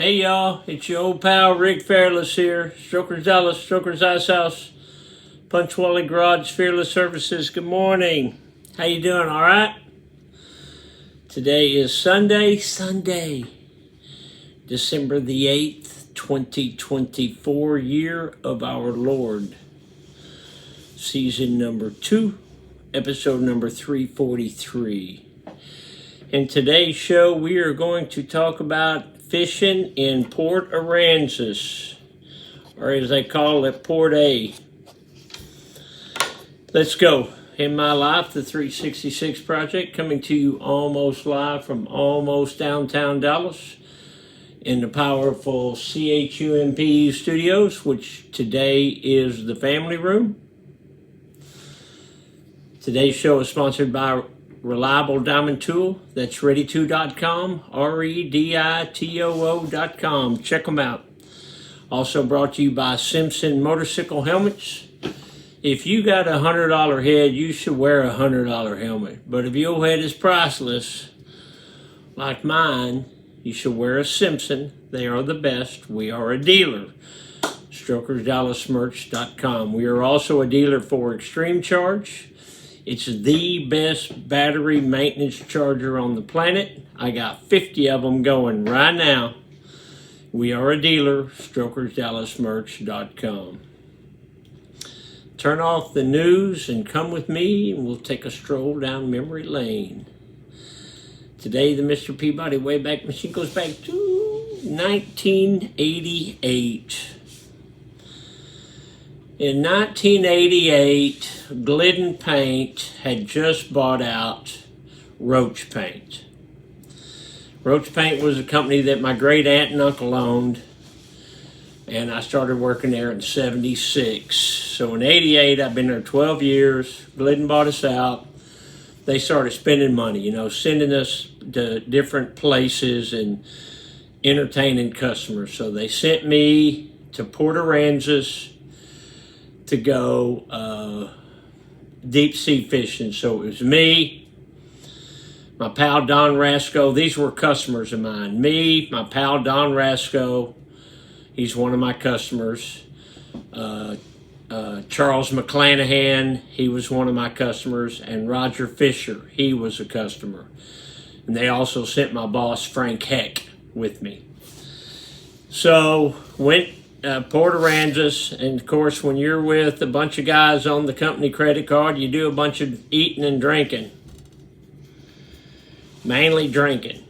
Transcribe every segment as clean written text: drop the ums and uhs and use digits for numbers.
Hey y'all, it's your old pal Rick Fairless here. Strokers Dallas, Strokers Ice House, Punchwally Garage, Fearless Services. Good morning. How you doing? All right? Today is Sunday, December the 8th, 2024, year of our Lord. Season number 2, episode number 343. In today's show, we are going to talk about fishing in Port Aransas, or as they call it, Port A. Let's go. In my life, the 366 Project, coming to you almost live from almost downtown Dallas in the powerful CHUMP studios, which today is the family room. Today's show is sponsored by Reliable Diamond Tool. That's ready2.com, REDITOO.com. Check them out. Also brought to you by Simpson Motorcycle Helmets. If you got a $100 head, you should wear a $100 helmet. But if your head is priceless, like mine, you should wear a Simpson. They are the best. We are a dealer. StrokersDallasMerch.com. We are also a dealer for Extreme Charge. It's the best battery maintenance charger on the planet. I got 50 of them going right now. We are a dealer, StrokersDallasMerch.com. Turn off the news and come with me, and we'll take a stroll down memory lane. Today, the Mr. Peabody Wayback Machine goes back to 1988. In 1988, Glidden Paint had just bought out Roach Paint. Roach Paint was a company that my great aunt and uncle owned, and I started working there in 76. So in 88, I've been there 12 years. Glidden bought us out. They started spending money, sending us to different places and entertaining customers. So they sent me to Port Aransas to go deep sea fishing. So it was me, my pal Don Rasco. These were customers of mine. Me, my pal Don Rasco, he's one of my customers. Charles McClanahan, he was one of my customers. And Roger Fisher, he was a customer. And they also sent my boss Frank Heck with me. So went Port Aransas, and of course when you're with a bunch of guys on the company credit card, you do a bunch of eating and drinking. Mainly drinking.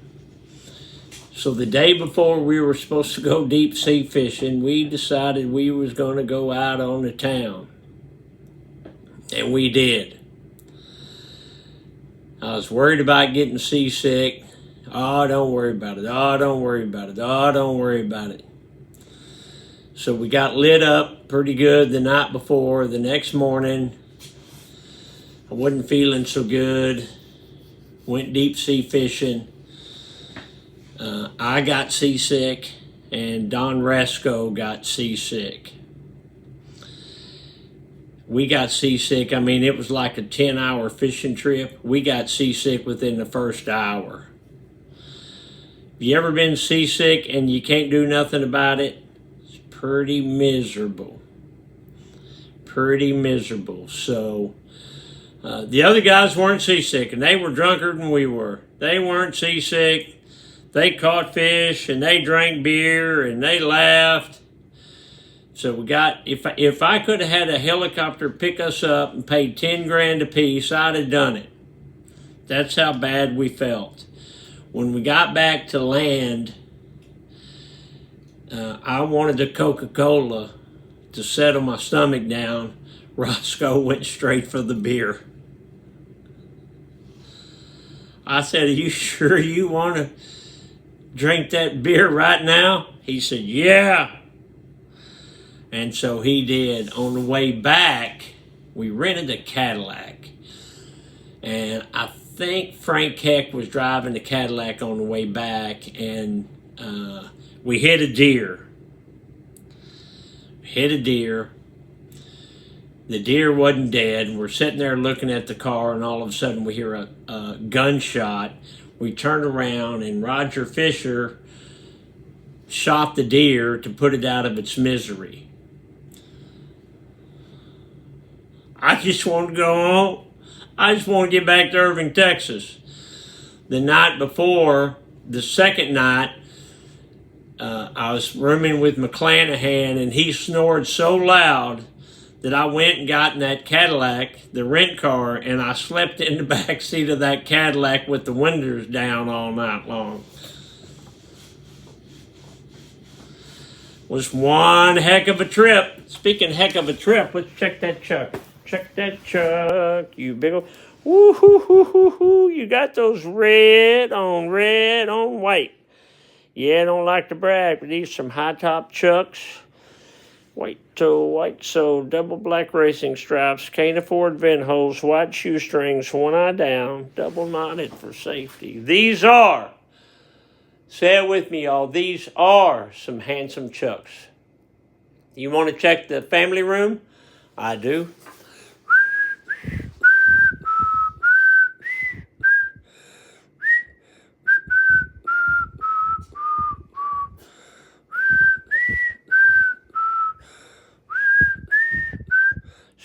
So the day before we were supposed to go deep sea fishing, we decided we was going to go out on the town. And we did. I was worried about getting seasick. Oh, don't worry about it. Oh, don't worry about it. Oh, don't worry about it. So we got lit up pretty good the night before. The next morning, I wasn't feeling so good. Went deep sea fishing. I got seasick, and Don Rasco got seasick. We got seasick. I mean, it was like a 10-hour fishing trip. We got seasick within the first hour. Have you ever been seasick and you can't do nothing about it? Pretty miserable. So the other guys weren't seasick, and they were drunker than we were. They weren't seasick. They caught fish, and they drank beer, and they laughed. So we got, if I could have had a helicopter pick us up and paid 10 grand a piece, I'd have done it. That's how bad we felt. When we got back to land, I wanted a Coca-Cola to settle my stomach down. Roscoe went straight for the beer. I said, "Are you sure you want to drink that beer right now?" He said, "Yeah." And so he did. On the way back, we rented a Cadillac. And I think Frank Heck was driving the Cadillac on the way back, and we hit a deer. The deer wasn't dead. We're sitting there looking at the car, and all of a sudden we hear a gunshot. We turn around, and Roger Fisher shot the deer to put it out of its misery. I just want to go home. I just want to get back to Irving, Texas. The night before, the second night, I was rooming with McClanahan, and he snored so loud that I went and got in that Cadillac, the rent car, and I slept in the back seat of that Cadillac with the windows down all night long. Was one heck of a trip. Speaking heck of a trip, let's check that truck. Check that truck, you big old... Woo hoo hoo hoo hoo! You got those red on white. Yeah, I don't like to brag, but these some high top chucks. White toe, double black racing stripes, can't afford vent holes, white shoestrings, one eye down, double knotted for safety. These are, say it with me, y'all, these are some handsome chucks. You want to check the family room? I do.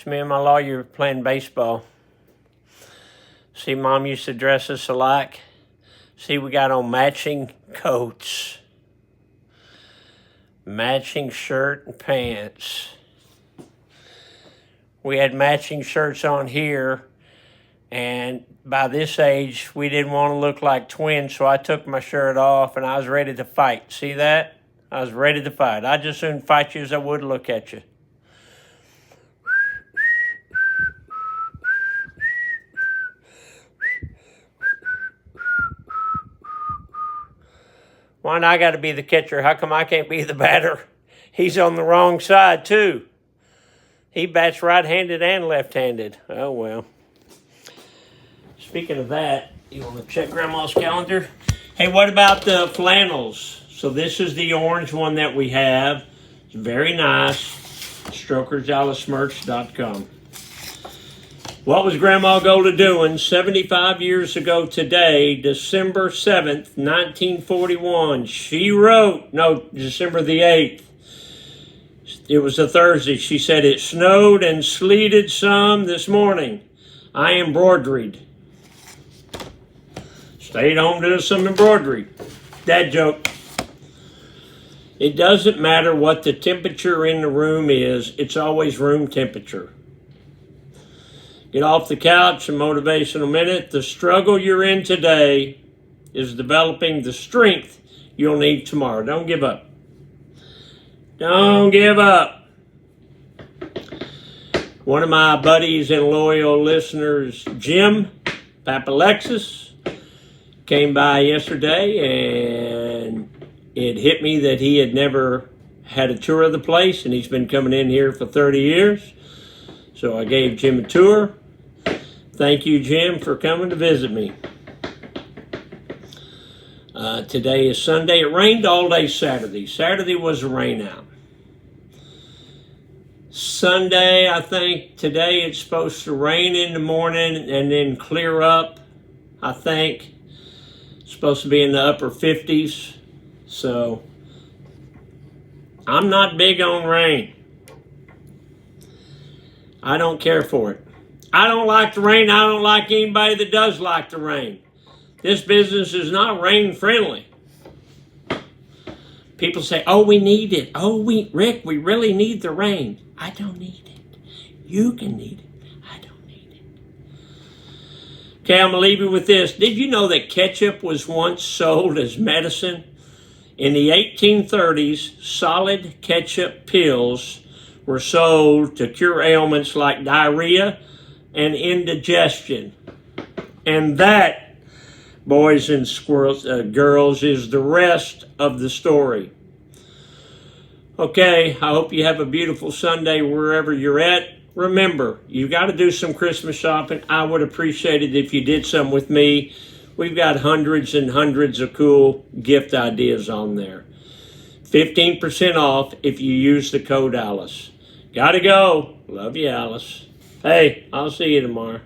Me and my lawyer playing baseball. See, Mom used to dress us alike. See, we got on matching coats. Matching shirt and pants. We had matching shirts on here, and by this age, we didn't want to look like twins, so I took my shirt off, and I was ready to fight. See that? I was ready to fight. I'd just soon fight you as I would look at you. Why I got to be the catcher? How come I can't be the batter? He's on the wrong side, too. He bats right-handed and left-handed. Oh, well. Speaking of that, you want to check Grandma's calendar? Hey, what about the flannels? So this is the orange one that we have. It's very nice. StrokersDallasMerch.com. What was Grandma Golda doing 75 years ago today, December 7th, 1941? She wrote, December the 8th. It was a Thursday. She said, it snowed and sleeted some this morning. I embroideried. Stayed home to do some embroidery. Dad joke. It doesn't matter what the temperature in the room is. It's always room temperature. Get off the couch, a motivational minute. The struggle you're in today is developing the strength you'll need tomorrow. Don't give up. Don't give up. One of my buddies and loyal listeners, Jim Papalexis, came by yesterday, and it hit me that he had never had a tour of the place, and he's been coming in here for 30 years. So I gave Jim a tour. Thank you, Jim, for coming to visit me. Today is Sunday. It rained all day Saturday. Saturday was a rain out. Sunday, I think today it's supposed to rain in the morning and then clear up. I think it's supposed to be in the upper 50s. So I'm not big on rain. I don't care for it. I don't like the rain. I don't like anybody that does like the rain. This business is not rain friendly. People say, oh, we need it. Oh, Rick, we really need the rain. I don't need it. You can need it. I don't need it. Okay, I'm going to leave you with this. Did you know that ketchup was once sold as medicine? In the 1830s, solid ketchup pills were sold to cure ailments like diarrhea and indigestion. And that, boys and girls, is the rest of the story. Okay, I hope you have a beautiful Sunday wherever you're at. Remember, you got to do some Christmas shopping. I would appreciate it if you did some with me. We've got hundreds and hundreds of cool gift ideas on there. 15% off if you use the code Alice. Gotta go. Love you, Alice. Hey, I'll see you tomorrow.